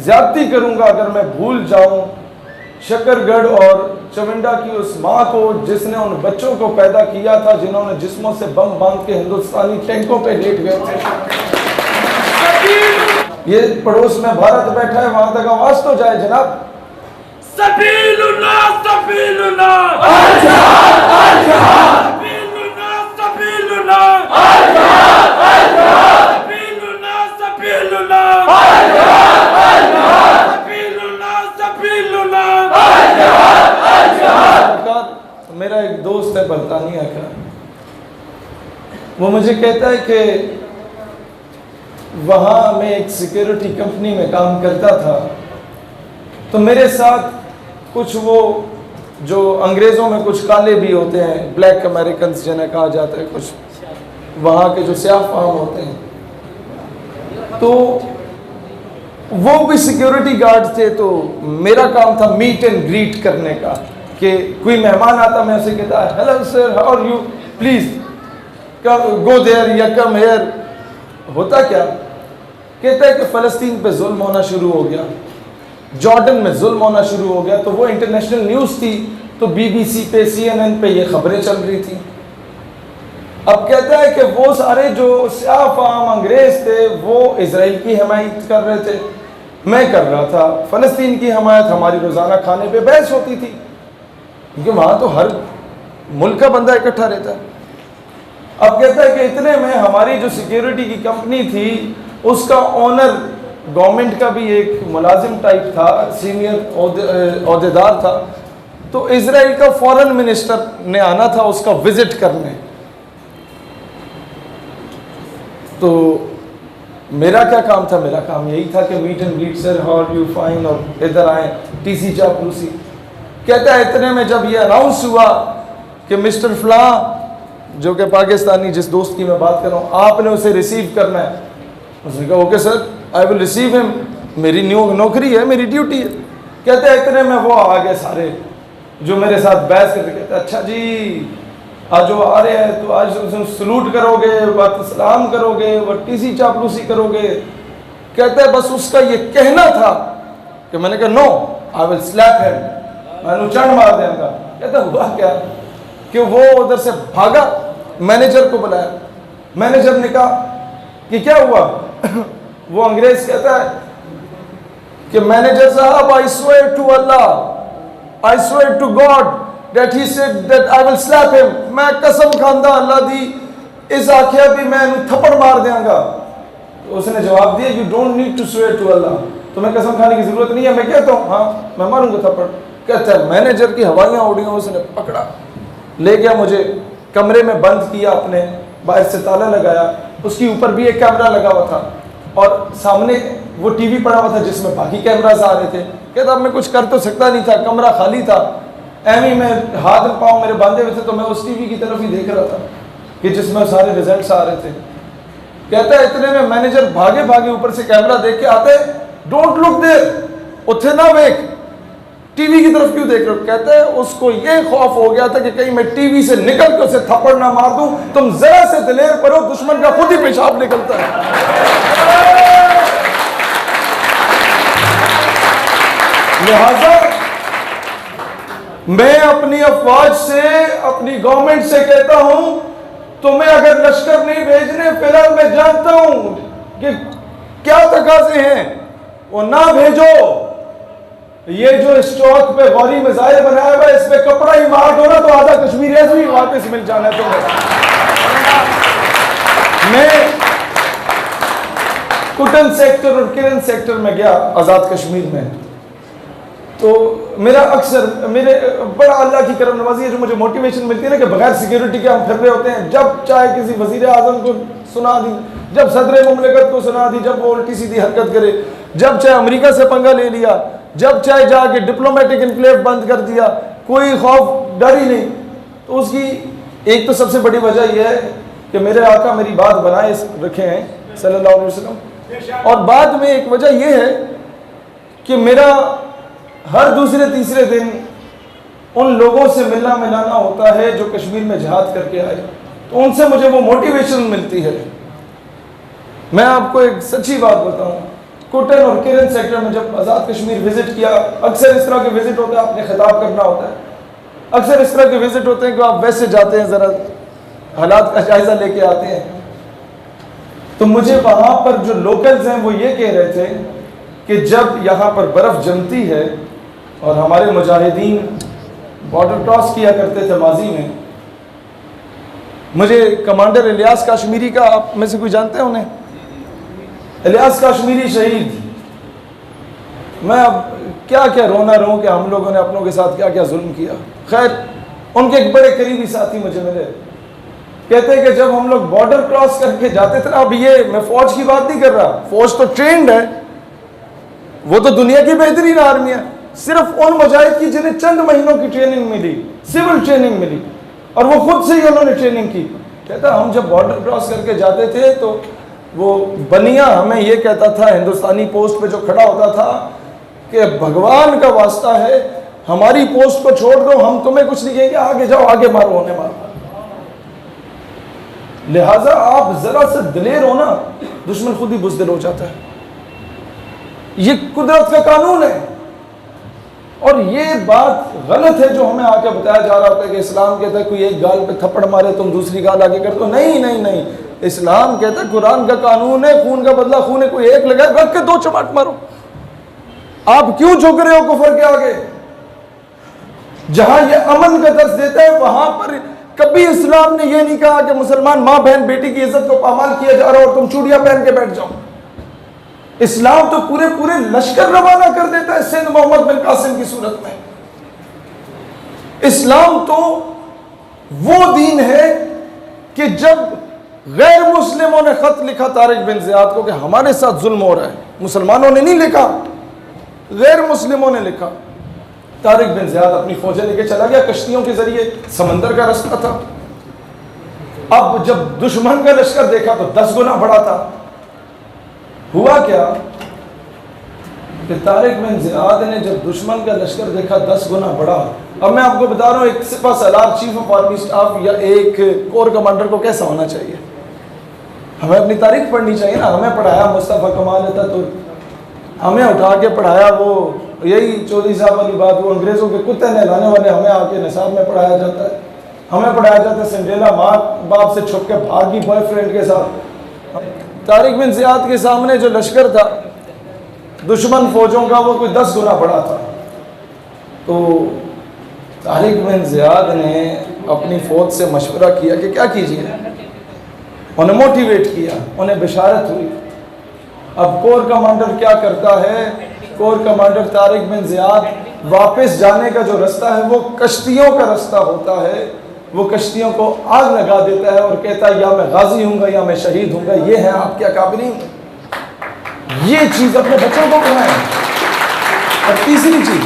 ज्यादती करूंगा अगर मैं भूल जाऊं शकरगढ़ और चविंडा की उस माँ को जिसने उन बच्चों को पैदा किया था जिन्होंने जिस्मों से बम बांध के हिंदुस्तानी टैंकों पे लेट गए थे। ये पड़ोस में भारत बैठा है, वहां तक आवाज तो जाए जनाब। सबीलुना सबीलुना सबीलुना सबीलुना सबीलुना सबीलुना सबीलुना सबीलुना। मेरा एक दोस्त है बरतानिया का, वो मुझे कहता है कि वहाँ मैं एक सिक्योरिटी कंपनी में काम करता था, तो मेरे साथ कुछ वो जो अंग्रेज़ों में कुछ काले भी होते हैं, ब्लैक अमेरिकन्स जिन्हें कहा जाता है, कुछ वहाँ के जो स्याह फाम होते हैं, तो वो भी सिक्योरिटी गार्ड थे। तो मेरा काम था मीट एंड ग्रीट करने का, कि कोई मेहमान आता मैं उसे कहता hello sir how are you, please go there या कम हेयर। होता क्या, कहता है कि फ़लस्तीन पे जुल्म होना शुरू हो गया, जॉर्डन में जुल्म होना शुरू हो गया। तो वो इंटरनेशनल न्यूज़ थी, तो BBC पे CNN पे ये खबरें चल रही थी। अब कहता है कि वो सारे जो स्याह फाम अंग्रेज़ थे वो इजराइल की हमायत कर रहे थे, मैं कर रहा था फ़लस्तीन की हमायत। हमारी रोज़ाना खाने पे बहस होती थी, क्योंकि वहाँ तो हर मुल्क का बंदा इकट्ठा रहता है। अब कहता है कि इतने में हमारी जो सिक्योरिटी की कंपनी थी उसका ओनर गवर्नमेंट का भी एक मुलाजिम टाइप था, सीनियर ओहदेदार था। तो इजराइल का फॉरेन मिनिस्टर ने आना था उसका विजिट करने। तो मेरा क्या काम था, मेरा काम यही था कि meet and greet sir how are you fine, और इधर आए TC चापलूसी। कहता है इतने में जब ये अनाउंस हुआ कि मिस्टर फला, जो कि पाकिस्तानी जिस दोस्त की मैं बात कर रहा हूँ, आपने उसे रिसीव करना है। उसने कहा okay sir I will receive him, मेरी नौकरी है, मेरी ड्यूटी है। कहते हैं इतने में वो आ गए सारे जो मेरे साथ बहस करते। कहते अच्छा जी आज जो आ रहे हैं तो आज सलूट करोगे, बात सलाम करोगे, वो TC चापलूसी करोगे। कहते हैं बस उसका ये कहना था कि मैंने कहा no I will slap him, मैं चढ़ मार देंगे। कहता हुआ क्या कि वो उधर से भागा, मैनेजर को बुलाया। मैनेजर ने कहा कि क्या हुआ वो अंग्रेज कहता है कि मैनेजर साहब I swear to Allah, I swear to god that he said that I will slap him. मैं कसम खांदा अल्लाह दी इस आख्या भी मैं थप्पड़ मार देंगा। तो उसने जवाब दिया you don't need to swear to Allah, तुम्हें कसम खाने की जरूरत नहीं है, मैं कहता हूँ हाँ मैं मारूंगा थप्पड़। कहता है मैनेजर की हवाइयाँ उड़ी, उसने पकड़ा, ले गया, मुझे कमरे में बंद किया, अपने बाहर से ताला लगाया। उसके ऊपर भी एक कैमरा लगा हुआ था और सामने वो TV पड़ा हुआ था जिसमें बाकी कैमरास आ रहे थे। कहता अब मैं कुछ कर तो सकता नहीं था, कमरा खाली था, एवं में हाथ पाँव मेरे बांधे हुए थे, तो मैं उस TV की तरफ ही देख रहा था कि जिसमें सारे रिजल्ट्स आ रहे थे। कहता है इतने में मैनेजर भागे भागे ऊपर से कैमरा देख के आते, डोंट लुक देयर, उठे ना वेख, TV की तरफ क्यों देख रहे हो। कहते हैं उसको ये खौफ हो गया था कि कहीं मैं TV से निकल के उसे थप्पड़ ना मार दूं। तुम जरा से दिलेर पड़ो, दुश्मन का खुद ही पेशाब निकलता है। लिहाजा मैं अपनी अफवाज से, अपनी गवर्नमेंट से कहता हूं तुम्हें अगर लश्कर नहीं भेजने, फिलहाल मैं जानता हूं कि क्या तकाजे हैं, वो ना भेजो। ये जो इस चौक पे गौरी मिसाइल बनाया हुआ है, इस पे कपड़ा ही मार दो ना तो आधा कश्मीर ऐसे ही वापस मिल जाना है तुम्हें। मैं कुटन सेक्टर और किरण सेक्टर में गया आज़ाद कश्मीर में, तो मेरा अक्सर मेरे बड़ा अल्लाह की करम नवाजी है जो मुझे मोटिवेशन मिलती है ना कि बगैर सिक्योरिटी के हम फिर रहे होते हैं। जब चाहे किसी वजीर आजम को सुना दी, जब सदर मुमलिकत को सुना दी, जब वो उल्टी सीधी हरकत करे, जब चाहे अमेरिका से पंगा ले लिया, जब चाहे जाके डिप्लोमेटिक इनक्लेव बंद कर दिया, कोई खौफ डर ही नहीं। तो उसकी एक तो सबसे बड़ी वजह यह है कि मेरे आका मेरी बात बनाए रखे हैं सल्लल्लाहु अलैहि वसल्लम, और बाद में एक वजह यह है कि मेरा हर दूसरे तीसरे दिन उन लोगों से मिलना मिलाना होता है जो कश्मीर में जिहाद करके आए, तो उनसे मुझे वो मोटिवेशन मिलती है। मैं आपको एक सच्ची बात बताऊं, कोटन और किरण सेक्टर में जब आज़ाद कश्मीर विजिट किया, अक्सर इस तरह के विजिट होते हैं, आपने खिताब करना होता है, अक्सर इस तरह के विजिट होते हैं कि आप वैसे जाते हैं, ज़रा हालात का जायज़ा लेके आते हैं। तो मुझे वहाँ पर जो लोकल्स हैं वो ये कह रहे थे कि जब यहाँ पर बर्फ़ जमती है और हमारे मुजाहिदीन बॉर्डर क्रॉस किया करते थे माजी में, मुझे कमांडर इलियास काश्मीरी का, आप में से कोई जानते हैं उन्हें? इलियास काश्मीरी शहीद। मैं अब क्या क्या रोना रो कि हम लोगों ने अपनों के साथ क्या क्या जुल्म किया। खैर, उनके एक बड़े करीबी साथी मुझे मिले, कहते हैं कि जब हम लोग बॉर्डर क्रॉस करके जाते थे ना, अब ये मैं फौज की बात नहीं कर रहा, फौज तो ट्रेंड है, वो तो दुनिया की बेहतरीन आर्मी है, सिर्फ उन मुजाहिद की जिन्हें चंद महीनों की ट्रेनिंग मिली, सिविल ट्रेनिंग मिली, और वो खुद से ही उन्होंने ट्रेनिंग की। कहता हम जब बॉर्डर क्रॉस करके जाते थे तो वो बनिया हमें ये कहता था, हिंदुस्तानी पोस्ट पे जो खड़ा होता था, कि भगवान का वास्ता है हमारी पोस्ट को छोड़ दो, हम तुम्हें कुछ नहीं कहेंगे, आगे जाओ, आगे मारो, उन्हें मारो। लिहाजा आप जरा से दिलेर हो ना, दुश्मन खुद ही बुज़दिल हो जाता है। ये कुदरत का कानून है। और ये बात गलत है जो हमें आके बताया जा रहा होता है कि इस्लाम कहता है कोई एक गाल पे थप्पड़ मारे तुम दूसरी गाल आगे कर दो। नहीं नहीं नहीं, इस्लाम कहता है, कुरान का कानून है, खून का बदला खून है, कोई एक लगाए रख के दो चमाट मारो। आप क्यों झुक रहे हो कुफर के आगे? जहां ये अमन का दर्ज देता है वहां पर कभी इस्लाम ने यह नहीं कहा कि मुसलमान माँ बहन बेटी की इज्जत को पामाल किया जा रहा है और तुम चूड़ियां पहन के बैठ जाओ। इस्लाम तो पूरे पूरे लश्कर रवाना कर देता है सिंध मोहम्मद बिन कासिम की सूरत में। इस्लाम तो वो दीन है कि जब गैर मुस्लिमों ने खत लिखा तारिक बिन ज़ियाद को कि हमारे साथ जुल्म हो रहा है, मुसलमानों ने नहीं लिखा, गैर मुस्लिमों ने लिखा, तारिक बिन ज़ियाद अपनी फौजें लेके चला गया कश्तियों के जरिए, समंदर का रास्ता था। अब जब दुश्मन का लश्कर देखा तो 10 गुना बड़ा था। हुआ क्या कि तारिक बिन ज़ियाद ने जब दुश्मन का लश्कर देखा 10 गुना बड़ा, अब मैं आपको बता रहा हूँ एक सिपा सलार चीफ ऑफ आर्मी स्टाफ या एक कोर कमांडर को कैसा होना चाहिए। हमें अपनी तारीख पढ़नी चाहिए ना। हमें पढ़ाया मुस्तफ़ा कमाल अतातुर्क, हमें उठा के पढ़ाया वो, यही चौधरी साहब वाली बात, वो अंग्रेज़ों के कुत्ते नहलाने वाले हमें आके निसाब में पढ़ाया जाता है। हमें पढ़ाया जाता है सिंड्रेला माँ बाप से छुप के भागी बॉयफ्रेंड के साथ। तारिक बिन ज़ियाद के सामने जो लश्कर था दुश्मन फौजों का, वो कोई 10 गुना बड़ा था। तो तारिक बिन ज़ियाद ने अपनी फ़ौज से मशवरा किया कि क्या कीजिए, उन्हें मोटिवेट किया, उन्हें बिशारत हुई। अब कोर कमांडर क्या करता है, core commander Tariq bin Ziyad वापस जाने का जो रास्ता है वो कश्तियों का रास्ता होता है, वो कश्तियों को आग लगा देता है और कहता है या मैं गाजी हूँगा या मैं शहीद हूँगा। ये है आपके अकाबरीन। ये चीज़ अपने बच्चों को बनाएं। और तीसरी चीज़,